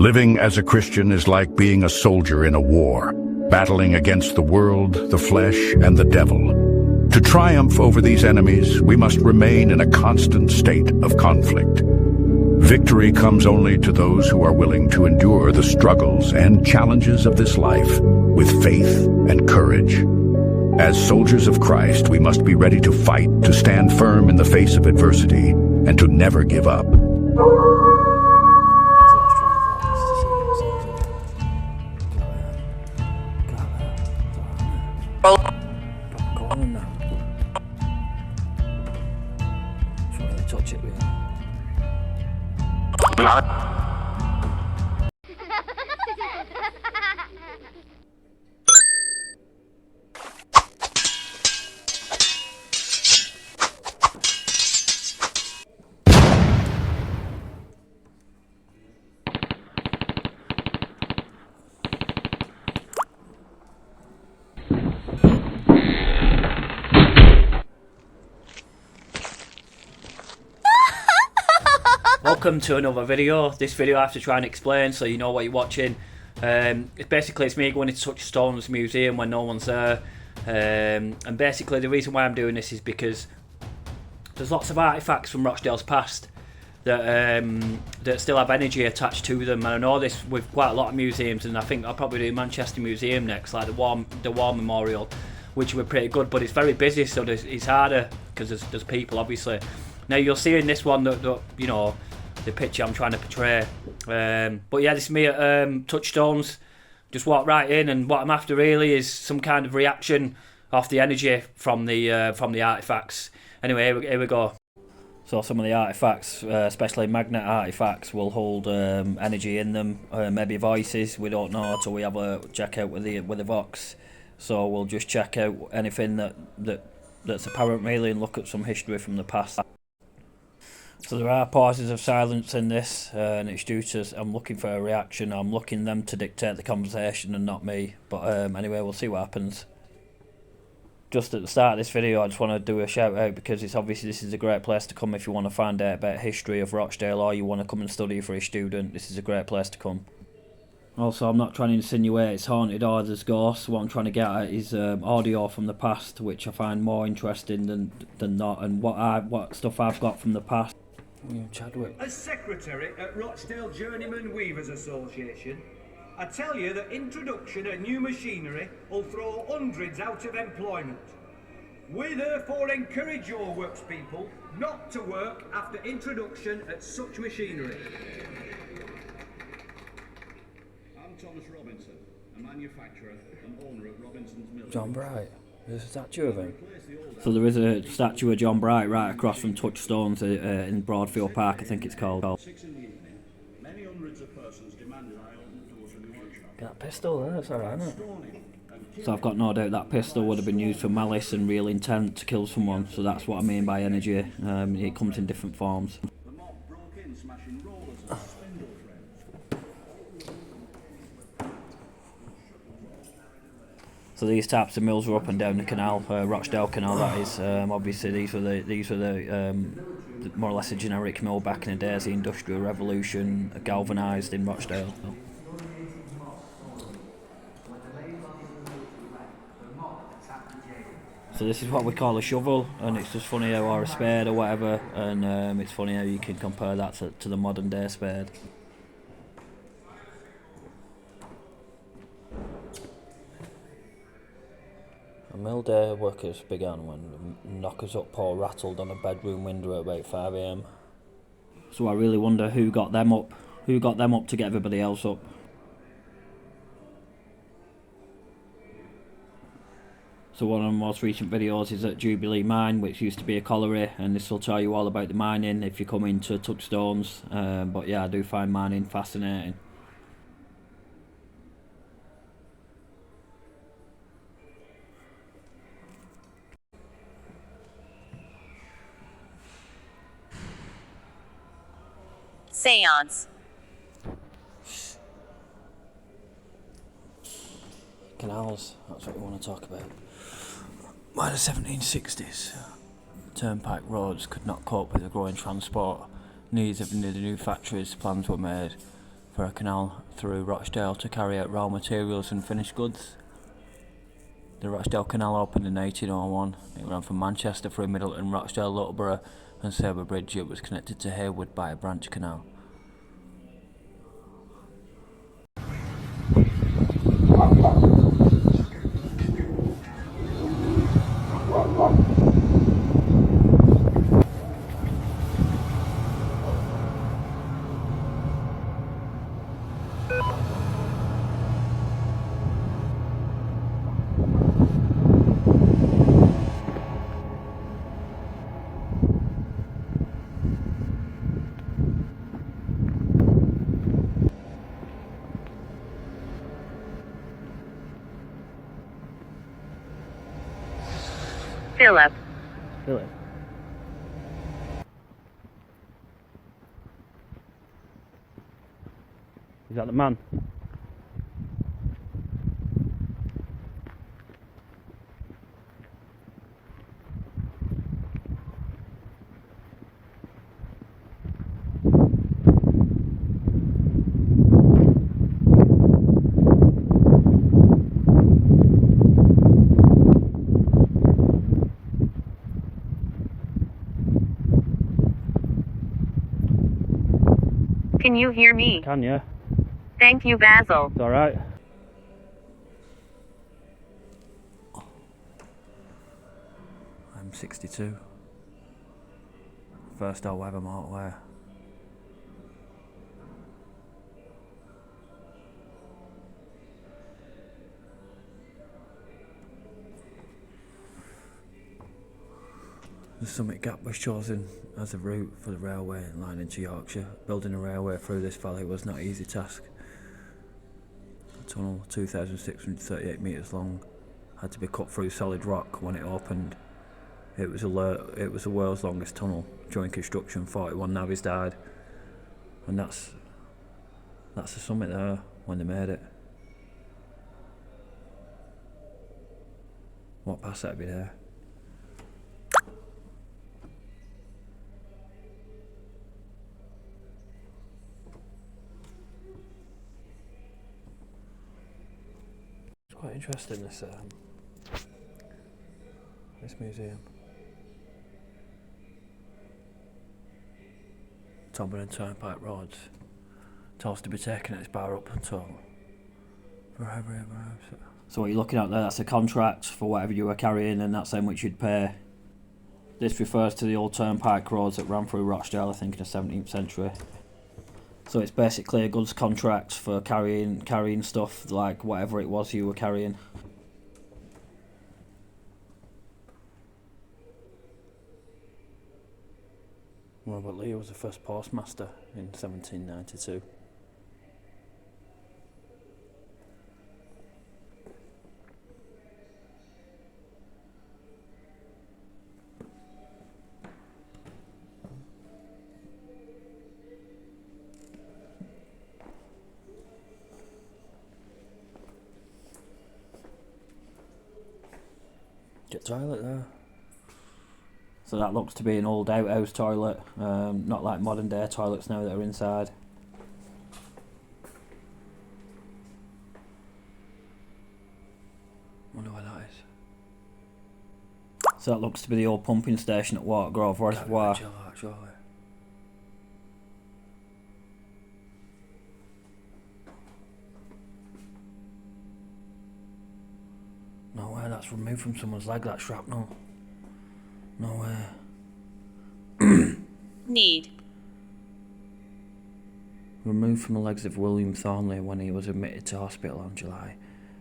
Living as a Christian is like being a soldier in a war, battling against the world, the flesh, and the devil. To triumph over these enemies, we must remain in a constant state of conflict. Victory comes only to those who are willing to endure the struggles and challenges of this life with faith and courage. As soldiers of Christ, we must be ready to fight, to stand firm in the face of adversity, and to never give up. Touch it with Welcome to another video. This video I have to try and explain so you know what you're watching. It's me going to Touchstones museum when no one's there. And basically the reason why I'm doing this is because there's lots of artifacts from Rochdale's past that still have energy attached to them. And I know this with quite a lot of museums, and I think I'll probably do Manchester Museum next, like the War Memorial, which were pretty good, but it's very busy, so it's harder because there's people, obviously. Now you'll see in this one that you know, the picture I'm trying to portray. But yeah, this is me at Touchstones. Just walk right in, and what I'm after really is some kind of reaction off the energy from the artifacts. Anyway, here we go. So some of the artifacts, especially magnet artifacts, will hold energy in them, maybe voices. We don't know until we have a check out with the Vox. So we'll just check out anything that's apparent really, and look at some history from the past. So there are pauses of silence in this, and it's due to I'm looking for a reaction. I'm looking them to dictate the conversation and not me. But anyway, we'll see what happens. Just at the start of this video, I just want to do a shout out because it's obviously this is a great place to come if you want to find out about history of Rochdale, or you want to come and study for a student. This is a great place to come. Also, I'm not trying to insinuate it's haunted or there's ghosts. What I'm trying to get at is audio from the past, which I find more interesting than not, and what stuff I've got from the past. Chadwick. As secretary at Rochdale Journeyman Weavers Association, I tell you that introduction of new machinery will throw hundreds out of employment. We therefore encourage your workspeople not to work after introduction at such machinery. I'm Thomas Robinson, a manufacturer and owner of Robinson's Mill. John Bright. There's a statue of him. So there is a statue of John Bright right across from Touchstones in Broadfield Park, I think it's called. 6 in the evening, many hundreds of persons demanded I open the doors of the workshop. Get that pistol there, that's alright, isn't it? So I've got no doubt that pistol would have been used for malice and real intent to kill someone, so that's what I mean by energy. It comes in different forms. The mob broke in, smashing rollers and spindle frames. So these types of mills were up and down the canal, Rochdale Canal that is. Obviously these were the more or less a generic mill back in the days, the Industrial Revolution, galvanised in Rochdale. So this is what we call a shovel, and it's just funny how, or a spade or whatever, and it's funny how you can compare that to the modern day spade. A mill day workers began when the knocker's up paw rattled on a bedroom window at about 5 AM. So I really wonder who got them up to get everybody else up. So one of the most recent videos is at Jubilee Mine, which used to be a colliery, and this will tell you all about the mining if you come into Touchstones. But yeah, I do find mining fascinating. Seance. Canals, that's what we want to talk about. By the 1760s, turnpike roads could not cope with the growing transport needs of the new factories. Plans were made for a canal through Rochdale to carry out raw materials and finished goods. The Rochdale Canal opened in 1801. It ran from Manchester through Middleton, Rochdale, Loughborough and Sabre Bridge. It was connected to Haywood by a branch canal. Philip. Philip. Is that the man? Can you hear me? Can you? Thank you, Basil. It's alright. I'm 62. First I'll ever motorway. The Summit Gap was chosen as a route for the railway line into Yorkshire. Building a railway through this valley was not an easy task. The tunnel, 2,638 metres long, had to be cut through solid rock when it opened. It was the world's longest tunnel. During construction, 41 navvies died. And that's the summit there when they made it. What past that'd be there? It's quite interesting, this museum. Tombin and Turnpike roads. Told to be taken at its bar up until forever. So what you're looking at there, that's a contract for whatever you were carrying, and that's how much you'd pay. This refers to the old turnpike roads that ran through Rochdale, I think in the 17th century. So it's basically a goods contract for carrying stuff, like whatever it was you were carrying. Robert Lee was the first postmaster in 1792. Get toilet there. So that looks to be an old outhouse toilet, not like modern day toilets now that are inside. Wonder where that is. So that looks to be the old pumping station at Watergrove Reservoir. No way, that's removed from someone's leg, that shrapnel. No way. Need. Removed from the legs of William Thornley when he was admitted to hospital on July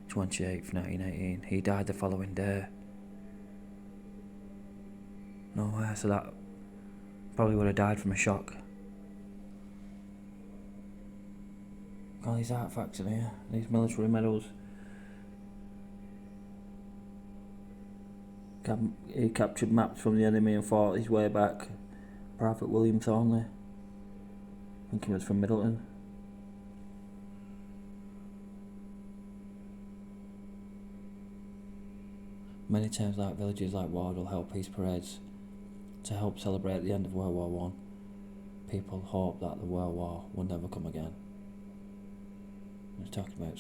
28th, 1918. He died the following day. No way, so that probably would have died from a shock. All these artefacts in here, these military medals. He captured maps from the enemy and fought his way back. Private William Thornley. I think he was from Middleton. Many times, like villages like Wardle held peace parades to help celebrate the end of World War I. People hoped that the World War would never come again. He's talking about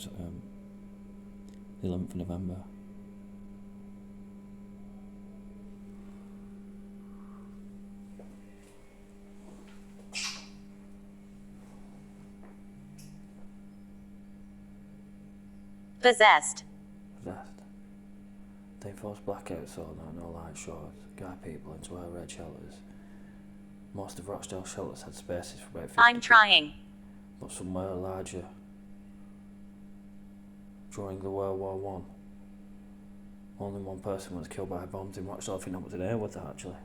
the 11th of November. Possessed. They enforce blackouts all night, no light shows, guide people into our red shelters. Most of Rochdale shelters had spaces for about 50 I'm trying. but some were larger. During the World War One, only one person was killed by bombs in Rochdale. I think that was in Airwood, actually.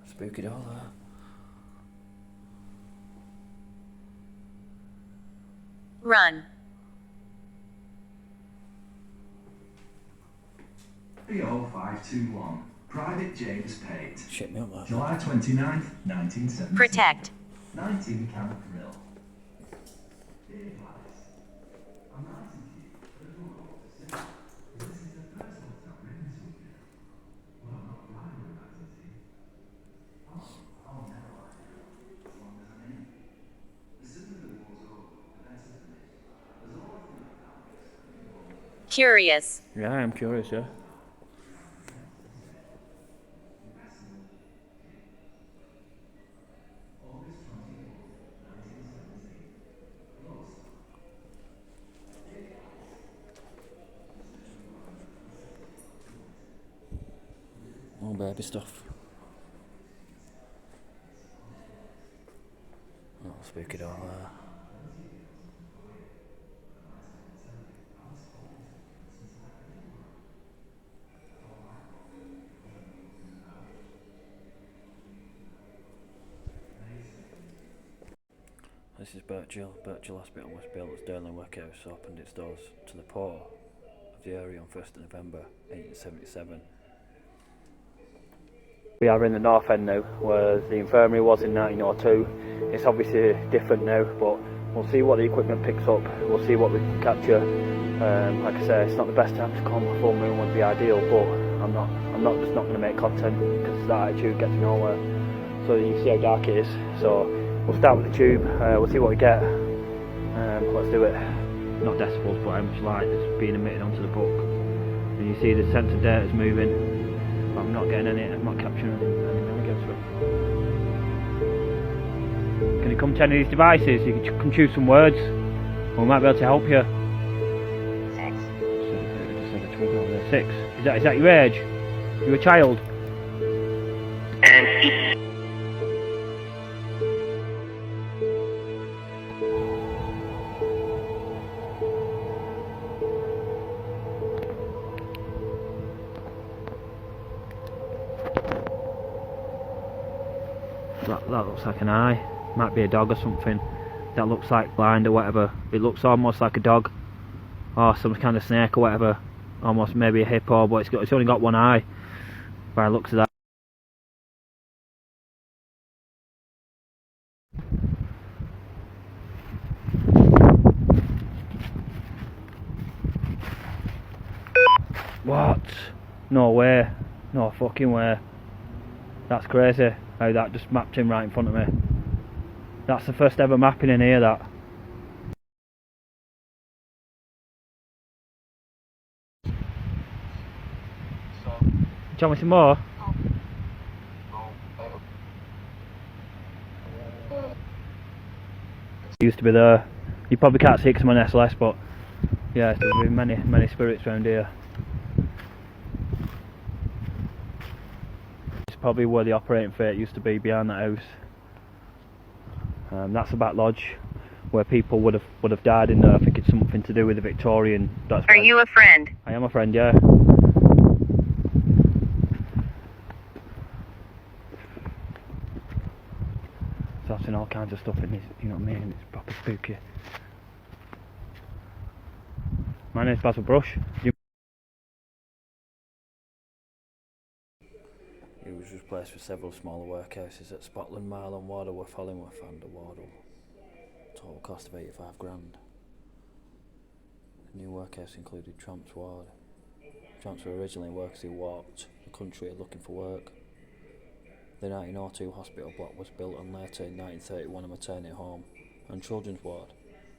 Spooky doll there. Run. B0521, Private James Pate. Shit me up that. July 29th, 1970. Protect. 19 Camp Grill. Be advised, I'm writing to you, but I don't know what to say. This is the first one I've written to you. Well, I'm not writing writing to you. I'll never write it, as long as I'm in it. The sooner the war's over, the better for me. There's all I think about. Curious. Yeah, I'm curious, yeah. All baby stuff. Oh, spooky doll there. This is BIRCHHILL. BIRCHHILL Hospital was built as Derling Workhouse opened its doors to the poor of the area on 1st of November 1877. We are in the North End now, where the infirmary was in 1902. It's obviously different now, but we'll see what the equipment picks up. We'll see what we can capture. Like I say, it's not the best time to come. A full moon would be ideal, but I'm not just not going to make content because that attitude gets nowhere. So you can see how dark it is. So we'll start with the tube. We'll see what we get. Let's do it. Not decibels, but how much light is being emitted onto the book. And you see the sensor data is moving. I'm not getting any. I'm not capturing anything against it. Can you come to any of these devices? You can come choose some words. We might be able to help you. 6. Just have a twig over there. 6. Is that your age? You're a child. That looks like an eye. Might be a dog or something. That looks like blind or whatever. It looks almost like a dog or some kind of snake or whatever. Almost maybe a hippo, but it's only got one eye by the looks of that. What? No way. No fucking way. That's crazy how that just mapped him right in front of me. That's the first ever mapping in here, that. Do you want me some more? It used to be there. You probably can't see it because I'm on SLS, but yeah, there's been many spirits around here. It's probably where the operating theatre used to be, behind that house. That's the back lodge where people would have died in there. I think it's something to do with the Victorian. Are you a friend? I am a friend, yeah. So I've seen all kinds of stuff in this, you know what I mean? It's proper spooky. My name's Basil Brush. It was replaced with several smaller workhouses at Spotland, Marlon, Waterworth, Hollingworth and Wardle. Total cost of 85 grand. The new workhouse included Tramps Ward. Tramps were originally workers who walked country looking for work. The 1902 hospital block was built and later in 1931 a maternity home and children's ward.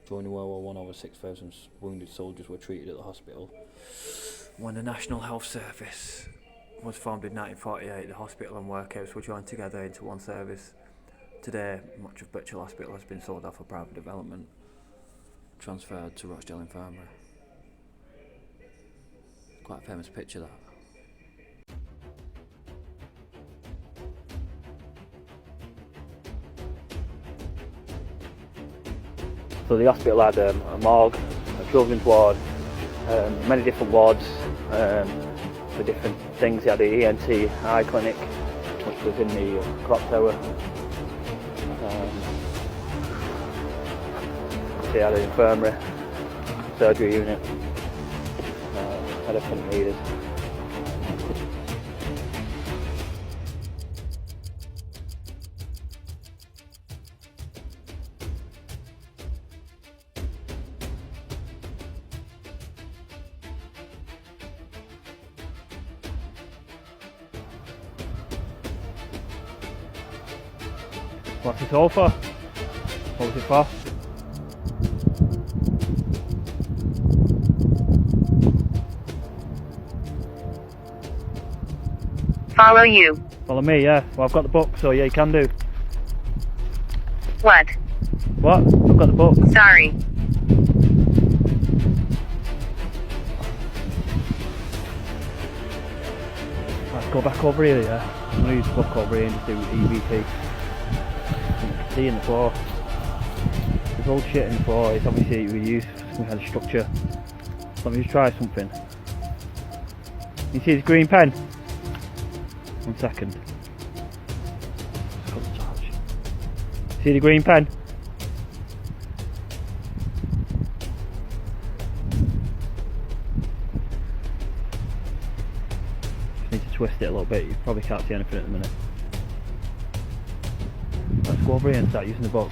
During World War I, over 6,000 wounded soldiers were treated at the hospital. When the National Health Service was formed in 1948, the hospital and workhouse were joined together into one service. Today, much of BIRCHHILL Hospital has been sold off for private development, transferred to Rochdale Infirmary. Quite a famous picture, that. So the hospital had a morgue, a children's ward, many different wards for different things. They had the ENT eye clinic, which was in the clock tower. They had an infirmary, surgery unit, had everything needed. What's it all for? What was it for? Follow you. Follow me, yeah. Well, I've got the book, so yeah, you can do. What? What? I've got the book. Sorry. Let's go back over here, yeah. I'm going to use the book over here and just do EVP. You can see in the floor. There's old shit in the floor. It's obviously reused for some kind of structure. Let me just try something. You see this green pen? 1 second. See the green pen? Just need to twist it a little bit. You probably can't see anything at the minute. Let's go over here and start using the book.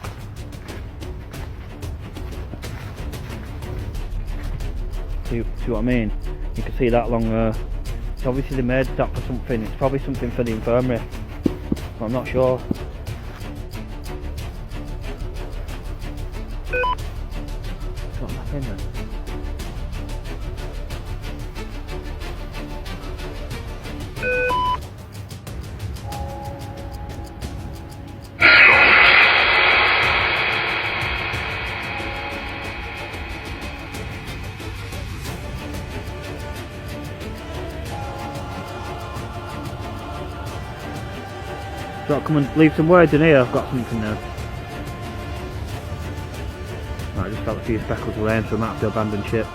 See what I mean? You can see that long there. It's obviously they made that for something. It's probably something for the infirmary, but I'm not sure. Got nothing there. So come and leave some words in here. I've got something now. Right, I just felt a few speckles of rain, so I might have to abandon ship.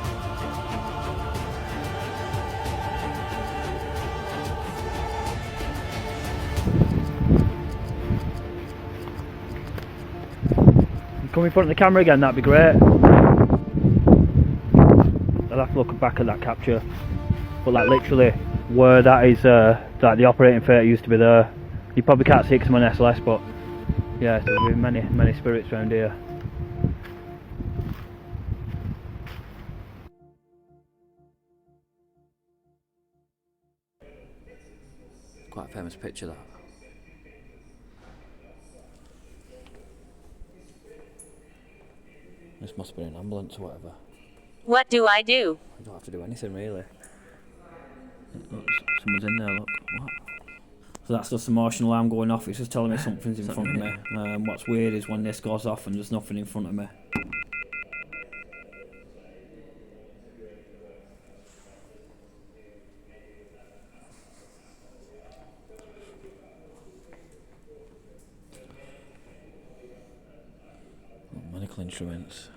You come in front of the camera again, that'd be great. I'll have to look back at that capture, but like literally where that is, like the operating theatre used to be there. You probably can't see it because I'm on SLS, but yeah, there'll be many spirits around here. Quite a famous picture, that. This must have been an ambulance or whatever. What do I do? I don't have to do anything really. Look, someone's in there, look. What? So that's just a motion alarm going off. It's just telling me something's in front of me. What's weird is when this goes off and there's nothing in front of me. Medical instruments.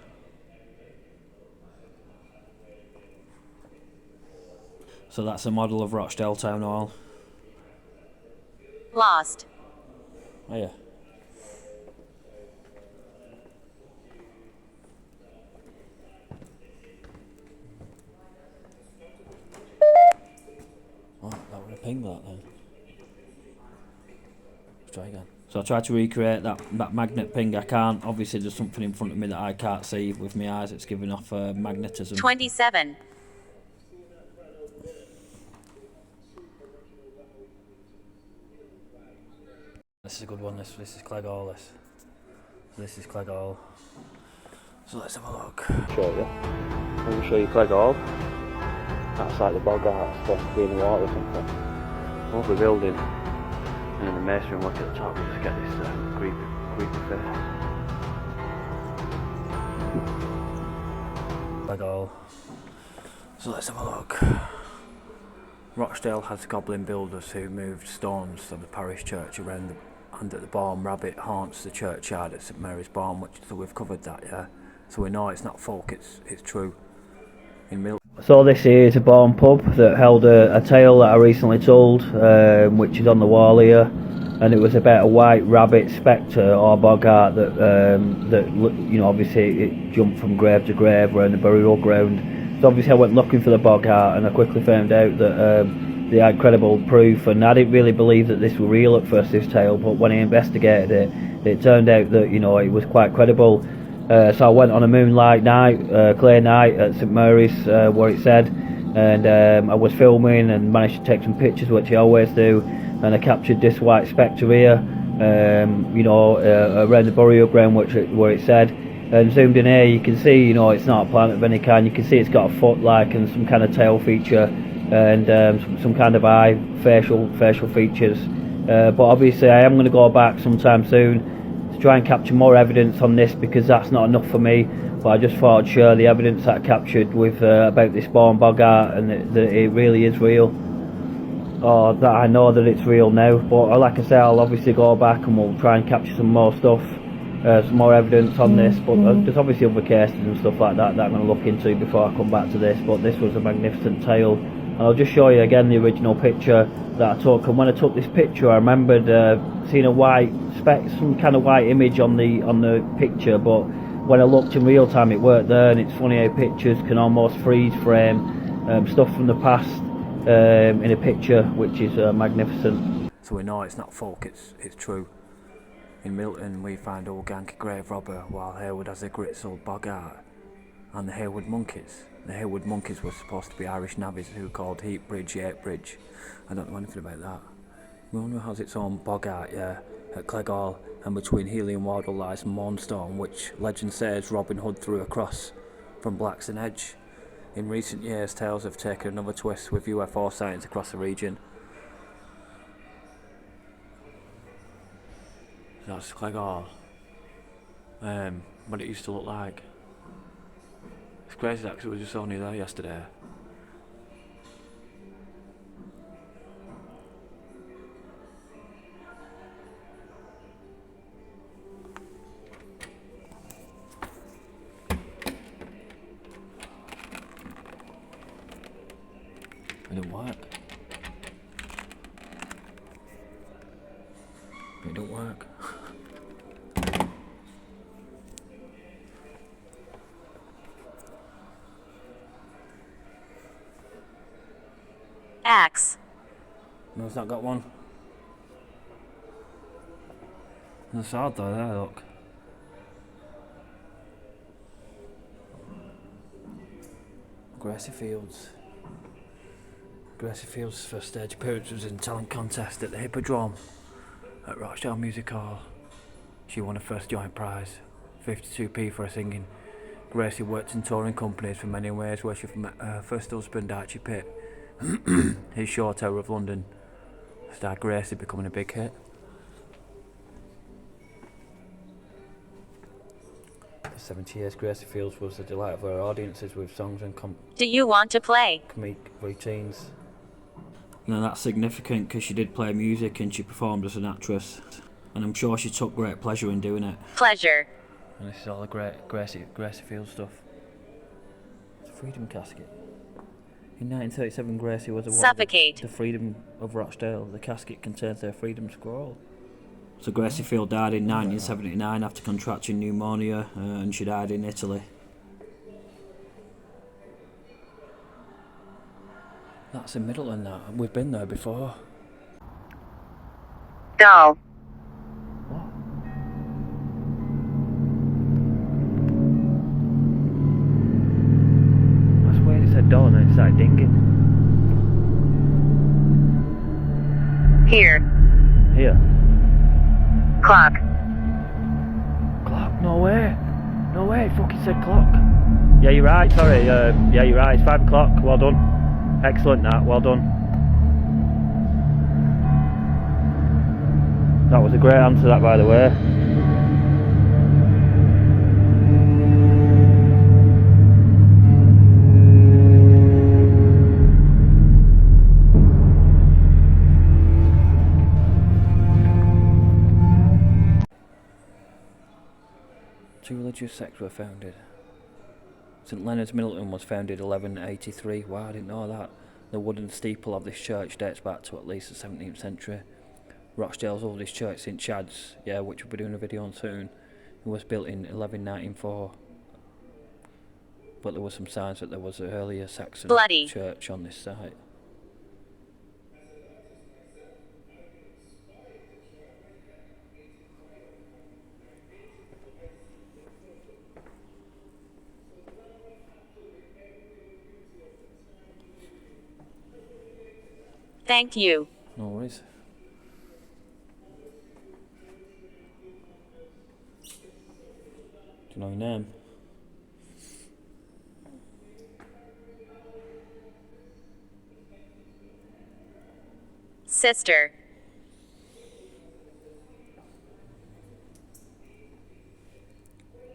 So that's a model of Rochdale Town Hall. Lost. Oh yeah. Oh, that would have pinged that then. Let's try again. So I tried to recreate that magnet ping. I can't. Obviously there's something in front of me that I can't see with my eyes. It's giving off magnetism. 27. This is a good one. This is Clegg Hall. This is Clegg Hall. So let's have a look. Show you. I'm going to show you Clegg Hall. That's like the boggart, it's supposed to be in the water or something. Lovely building. And then the masonry work at the top. We just get this creepy face. Clegg Hall. So let's have a look. Rochdale has goblin builders who moved stones from the parish church around and at the barn rabbit haunts the churchyard at St Mary's Barn, so we've covered that, yeah. So we know it's not folk, it's true. So this is a barn pub that held a tale that I recently told, which is on the wall here, and it was about a white rabbit spectre or boggart that you know, obviously it jumped from grave to grave around the burial ground. So obviously I went looking for the boggart, and I quickly found out that they had credible proof, and I didn't really believe that this was real at first, this tale, but when I investigated it, it turned out that, you know, it was quite credible. So I went on a moonlight night, clear night at St Mary's, where it said, and I was filming and managed to take some pictures, which I always do, and I captured this white spectre here, you know, around the burial ground where it said, and zoomed in here you can see, you know, it's not a plant of any kind. You can see it's got a foot like and some kind of tail feature, and some kind of eye, facial features, but obviously I am going to go back sometime soon to try and capture more evidence on this, because that's not enough for me. But I just thought I'd share the evidence that I captured with about this barn boggart, and that it really is real, or that I know that it's real now. But like I say, I'll obviously go back and we'll try and capture some more stuff, some more evidence on this. But there's obviously other cases and stuff like that I'm going to look into before I come back to this. But this was a magnificent tale. And I'll just show you again the original picture that I took, and when I took this picture I remembered seeing a white speck, some kind of white image on the picture, but when I looked in real time it weren't there. And it's funny how pictures can almost freeze frame stuff from the past in a picture, which is magnificent. So we know it's not folk, it's true. In Milton we find old Ganky grave robber, while Haywood has a Gritzel boggart and the Haywood monkeys. The Haywood monkeys were supposed to be Irish navvies who were called Heat Bridge, Yate Bridge. I don't know anything about that. Milner has its own boggart, yeah, at Clegg Hall, and between Healy and Wardle lies Mournstone, which legend says Robin Hood threw across from Blackstone Edge. In recent years, tales have taken another twist with UFO sightings across the region. That's Clegg Hall. What it used to look like. It's crazy that, because it was just only there yesterday. It didn't work. It don't work. Axe. No, it's not got one. There's a sword though, there, look. Grassy Fields. Grassy Fields' first stage appearance was in talent contest at the Hippodrome at Rochdale Music Hall. She won her first joint prize, 52p for her singing. Gracie worked in touring companies for many years, where she met her first husband Archie Pitt. His Show Tower of London starred Gracie becoming a big hit. For 70 years, Gracie Fields was the delight of her audiences with songs and Do you want to play? comedic routines. Now that's significant because she did play music and she performed as an actress, and I'm sure she took great pleasure in doing it. Pleasure. And this is all the great Gracie Fields stuff. It's a freedom casket. In 1937, Gracie was awarded Suffocate. the Freedom of Rochdale. The casket contains their freedom scroll. So Gracie Field died in 1979 after contracting pneumonia, and she died in Italy. That's in Middleton, that. We've been there before. Dull. That's weird, it said dull and then it started dinging. Here. Here. Clock. Clock? No way. No way, it fucking said clock. Yeah, you're right, sorry. Yeah, you're right, it's 5 o'clock. Well done. Excellent, that. Well done. That was a great answer, that, by the way. Two religious sects were founded. St Leonard's Middleton was founded 1183. Wow, I didn't know that. The wooden steeple of this church dates back to at least the 17th century. Rochdale's oldest church, St Chad's, which we'll be doing a video on soon, it was built in 1194. But there were some signs that there was an earlier Saxon church on this site. Thank you. No worries. Do you know your name? Sister.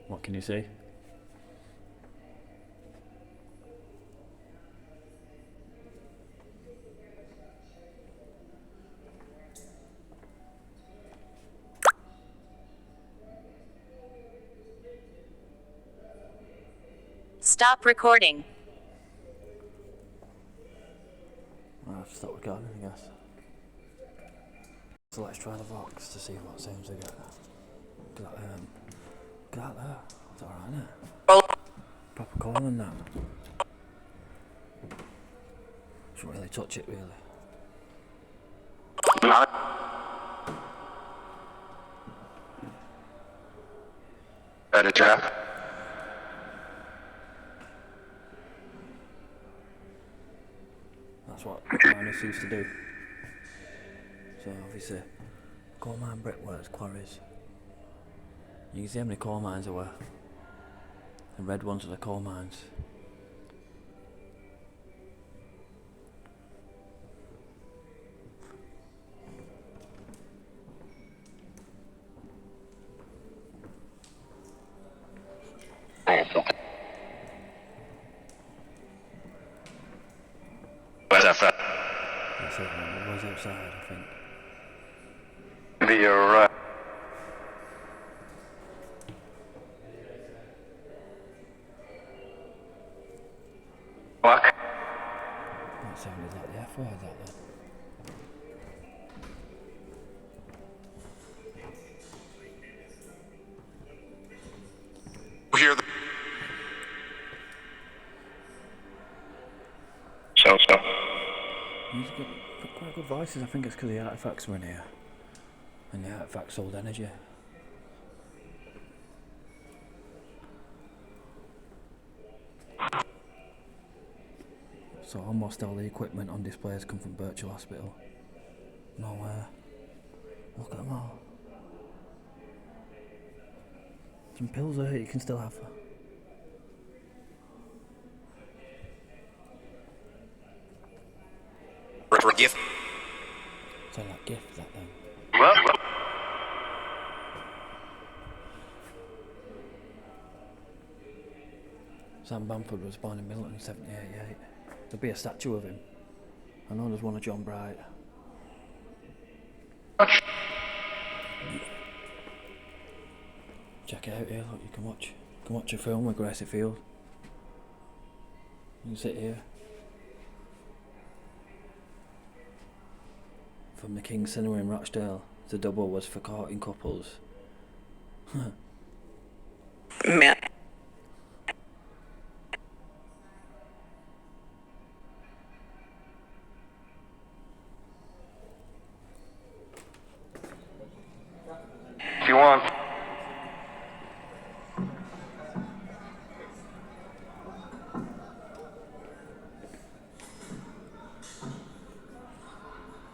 What can you see? Stop recording. I'll have to stop recording, I guess. So let's try the Vox to see what sounds we get. Look at that there. It's alright, isn't it? Proper calling that. Shouldn't really touch it, really. Editor. That's what miners used to do. So obviously, coal mine brickworks, quarries. You can see how many coal mines there were. The red ones are the coal mines. That's it, man. It was outside, I think. You're right. What? That sounded like the F word, that then. Hear the so. He's got quite good voices. I think it's because the artifacts were in here. And the artifacts sold energy. So almost all the equipment on display has come from BIRCHHILL Hospital. Nowhere. Look at them all. Some pills there you can still have. Gift. So that gift, that thing. Well. Sam Bamford was born in Middleton in 1788. There'll be a statue of him. I know there's one of John Bright. Check it out here, look, you can watch a film with Gracie Field. You can sit here. From the King's Cinema in Rochdale, the double was for courting couples. Man. If you want.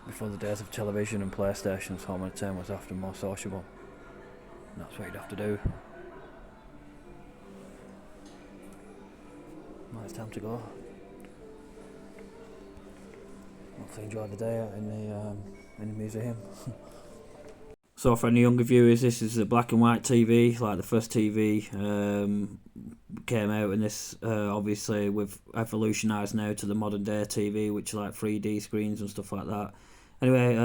Before the days of television and PlayStations, home entertainment was often more sociable. That's what you'd have to do. Well, it's time to go. Hopefully enjoy the day out in the museum. So for any younger viewers, this is a black and white TV, like the first TV came out, and this obviously we've evolutionised now to the modern day TV, which is like 3D screens and stuff like that. Anyway,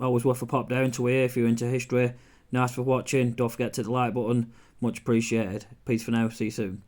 always worth a pop down to here if you're into history. Nice for watching. Don't forget to hit the like button. Much appreciated. Peace for now. See you soon.